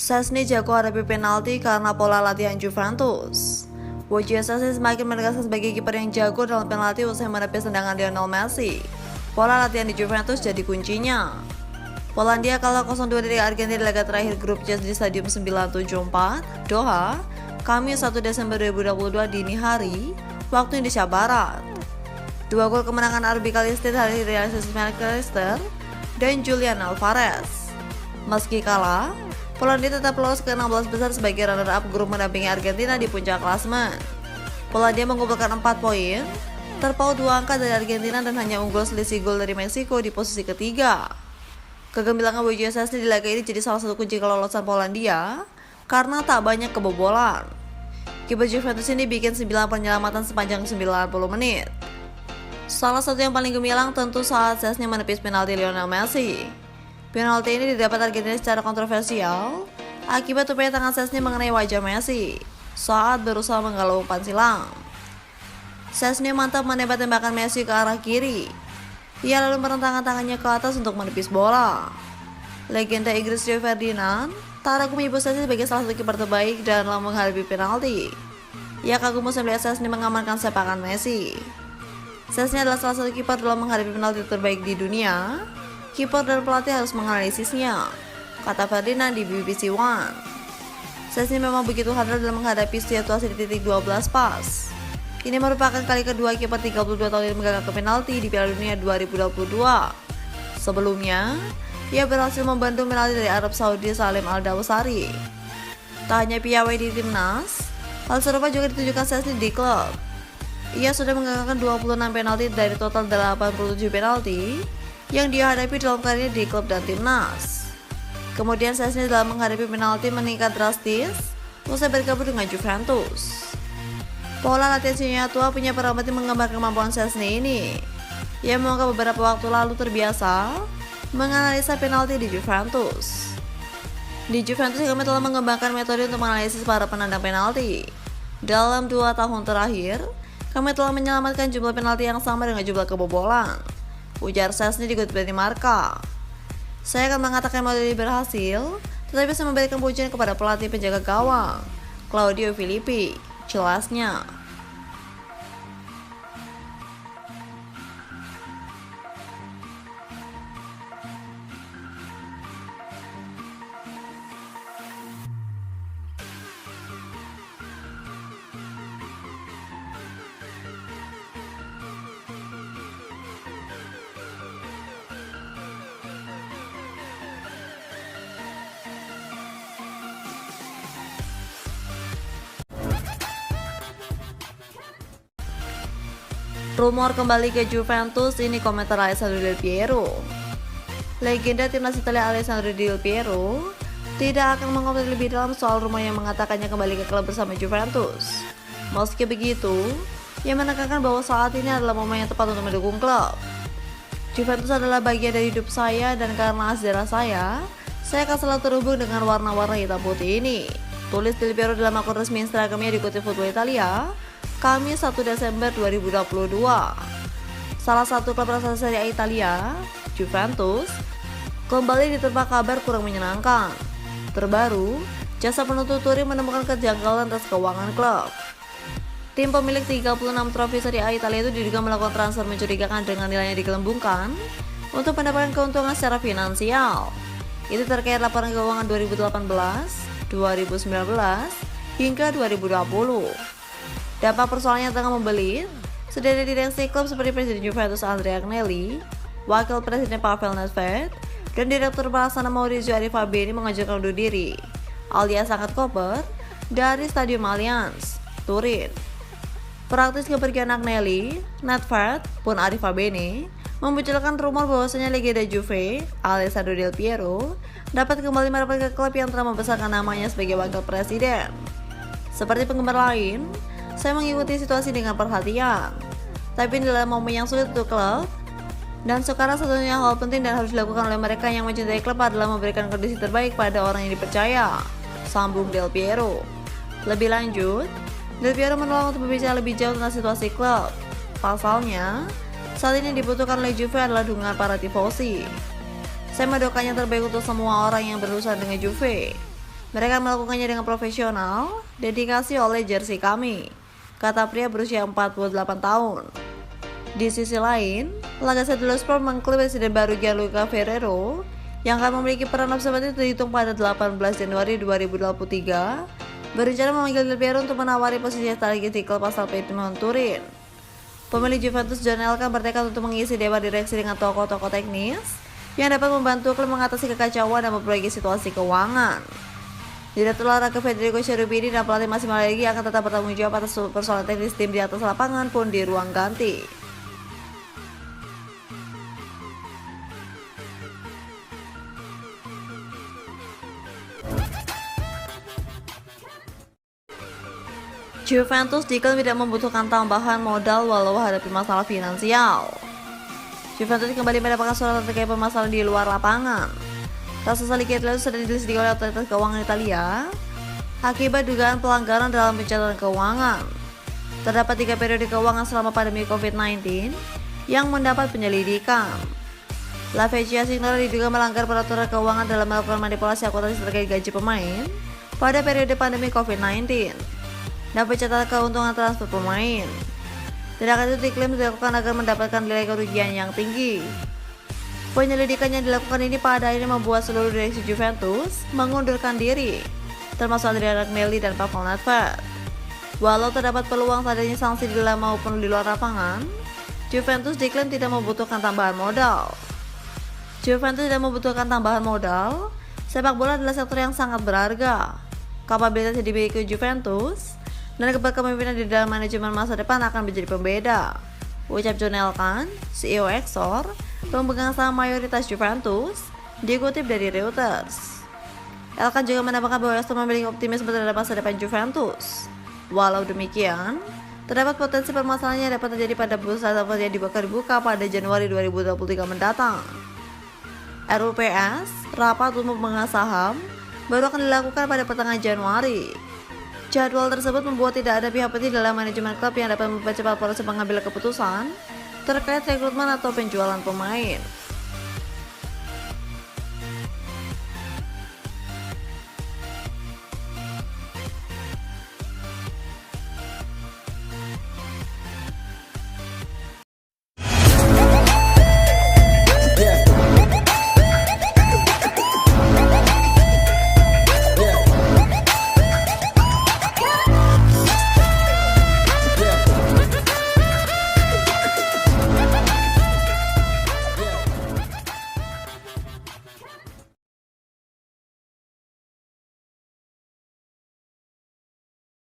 Szczęsny jago hadapi penalti karena pola latihan Juventus. Wojciech Szczęsny semakin menegaskan sebagai kiper yang jago dalam penalti usai menepis tendangan Lionel Messi. Pola latihan di Juventus jadi kuncinya. Polandia kalah 0-2 dari Argentina di laga terakhir grup C di Stadium 974, Doha, Kamis 1 Desember 2022 dini hari, waktu Indonesia Barat. Dua gol kemenangan RB Kalistin hari realisasi McAllister dan Julian Alvarez. Meski kalah, Polandia tetap lolos ke 16 besar sebagai runner-up grup mendampingi Argentina di puncak klasemen. Polandia mengumpulkan 4 poin, terpaut 2 angka dari Argentina dan hanya unggul selisih gol dari Meksiko di posisi ketiga. Kegemilangan Wojciech Szczęsny di laga ini jadi salah satu kunci kelolosan Polandia karena tak banyak kebobolan. Kiper Juventus ini bikin 9 penyelamatan sepanjang 90 menit. Salah satu yang paling gemilang tentu saat Szczęsny menepis penalti Lionel Messi. Penalti ini didapat Argentina secara kontroversial akibat upaya tangan Szczęsny mengenai wajah Messi saat berusaha menggalau umpan silang. Szczęsny mantap menembak tembakan Messi ke arah kiri. Ia lalu merentangkan tangannya ke atas untuk menepis bola. Legenda Inggris Rio Ferdinand tak ragu menyebut Szczęsny sebagai salah satu kiper terbaik dalam menghadapi penalti. Ia kagum melihat Szczęsny mengamankan sepakan Messi. Szczęsny adalah salah satu kiper dalam menghadapi penalti terbaik di dunia. Kiper dan pelatih harus menganalisisnya, kata Ferdinand di BBC One. Szczęsny memang begitu handal dalam menghadapi situasi di titik 12 pas. Ini merupakan kali kedua kiper 32 tahun ini menggagalkan penalti di Piala Dunia 2022. Sebelumnya, ia berhasil membendung penalti dari Arab Saudi Salim Al-Dawsari. Tak hanya piawai di timnas, hal serupa juga ditunjukkan Szczęsny di klub. Ia sudah menggagalkan 26 penalti dari total 87 penalti yang dia hadapi dalam karirnya di klub dan timnas. Kemudian Szczęsny dalam menghadapi penalti meningkat drastis usai bergabung dengan Juventus. Pola latihan senior tua punya peramati menggambarkan kemampuan Szczęsny ini. Ia mengungkap beberapa waktu lalu terbiasa menganalisa penalti di Juventus. Di Juventus kami telah mengembangkan metode untuk menganalisis para penendang penalti. Dalam 2 tahun terakhir, kami telah menyelamatkan jumlah penalti yang sama dengan jumlah kebobolan, ujar Szczęsny dikutip dari Marca. Saya akan mengatakan model ini berhasil, tetapi saya memberikan pujian kepada pelatih penjaga gawang, Claudio Filippi, jelasnya. Rumor kembali ke Juventus, ini komentar Alessandro Del Piero. Legenda timnas Italia Alessandro Del Piero tidak akan mengomentari lebih dalam soal rumor yang mengatakannya kembali ke klub bersama Juventus. Meski begitu, ia menekankan bahwa saat ini adalah momen yang tepat untuk mendukung klub. Juventus adalah bagian dari hidup saya dan karena sejarah saya akan selalu terhubung dengan warna-warna hitam putih ini, tulis Del Piero dalam akun resmi Instagramnya dikutip Football Italia, Kamis 1 Desember 2022. Salah satu klub raksasa Serie A Italia, Juventus, kembali diterpa kabar kurang menyenangkan. Terbaru, jasa penuntut Turin menemukan kejanggalan atas keuangan klub. Tim pemilik 36 trofi Serie A Italia itu diduga melakukan transfer mencurigakan dengan nilainya digelembungkan untuk mendapatkan keuntungan secara finansial. Itu terkait laporan keuangan 2018, 2019, hingga 2020. Dampak persoalannya tengah membelit, sudah ada direksi klub seperti Presiden Juventus Andrea Agnelli, Wakil Presiden Pavel Nedved, dan Direktur Pelaksana Maurizio Arrivabene mengajukan undur diri, alias angkat koper, dari Stadium Allianz, Turin. Praktis kepergian Agnelli, Nedved, pun Arrivabene memunculkan rumor bahwasanya legenda Juve, Alessandro Del Piero, dapat kembali merapat ke klub yang telah membesarkan namanya sebagai wakil presiden. Seperti penggemar lain, saya mengikuti situasi dengan perhatian, tapi dalam momen yang sulit untuk klub, dan sekarang satunya hal penting dan harus dilakukan oleh mereka yang mencintai klub adalah memberikan kondisi terbaik pada orang yang dipercaya, sambung Del Piero. Lebih lanjut, Del Piero menolak untuk berbicara lebih jauh tentang situasi klub. Pasalnya, saat ini dibutuhkan oleh Juve adalah dukungan para tifosi. Saya mendoakan yang terbaik untuk semua orang yang berurusan dengan Juve. Mereka melakukannya dengan profesional, dedikasi oleh jersey kami, kata pria berusia 48 tahun. Di sisi lain, Laga Sedulur Sport mengklaim presiden baru Gianluca Ferrero yang akan memiliki peran observatif terhitung pada 18 Januari 2023 berencana memanggil Del Piero untuk menawari posisi strategis di klub asal Piedmont Turin. Pemilik Juventus John Elkann bertekad untuk mengisi dewan direksi dengan tokoh-tokoh teknis yang dapat membantu klub mengatasi kekacauan dan memperbaiki situasi keuangan. Direktur olahraga Federico Cherubini dan pelatih Massimo Allegri akan tetap bertanggung jawab atas persoalan teknis tim di atas lapangan pun di ruang ganti. Juventus diklaim tidak membutuhkan tambahan modal walau hadapi masalah finansial. Juventus kembali mendapatkan surat terkait permasalahan di luar lapangan. Kasus Liquidato sudah diselidiki oleh otoritas keuangan Italia akibat dugaan pelanggaran dalam pencatatan keuangan. Terdapat 3 periode keuangan selama pandemi COVID-19 yang mendapat penyelidikan. La Spezia Signora diduga melanggar peraturan keuangan dalam melakukan manipulasi akuntansi terkait gaji pemain pada periode pandemi COVID-19 dan pencatatan keuntungan transfer pemain. Tindakan itu diklaim dilakukan agar mendapatkan nilai kerugian yang tinggi. Penyelidikan yang dilakukan ini pada akhirnya membuat seluruh direksi Juventus mengundurkan diri, termasuk Andrea Agnelli dan Pavel Nedved. Walau terdapat peluang adanya sanksi di dalam maupun di luar lapangan, Juventus diklaim tidak membutuhkan tambahan modal. Juventus tidak membutuhkan tambahan modal. Sepak bola adalah sektor yang sangat berharga. Kapabilitas yang dimiliki Juventus dan kepemimpinan di dalam manajemen masa depan akan menjadi pembeda, ucap John Elkann, CEO Exor, pemegang saham mayoritas Juventus, dikutip dari Reuters. Elkann juga menambahkan bahwa Exor memiliki optimisme terhadap masa depan Juventus. Walau demikian, terdapat potensi permasalahan yang dapat terjadi pada bursa transfer yang dibuka pada Januari 2023 mendatang. RUPS, rapat umum pemegang saham, baru akan dilakukan pada pertengahan Januari. Jadwal tersebut membuat tidak ada pihak penting dalam manajemen klub yang dapat mempercepat proses pengambilan keputusan terkait rekrutmen atau penjualan pemain.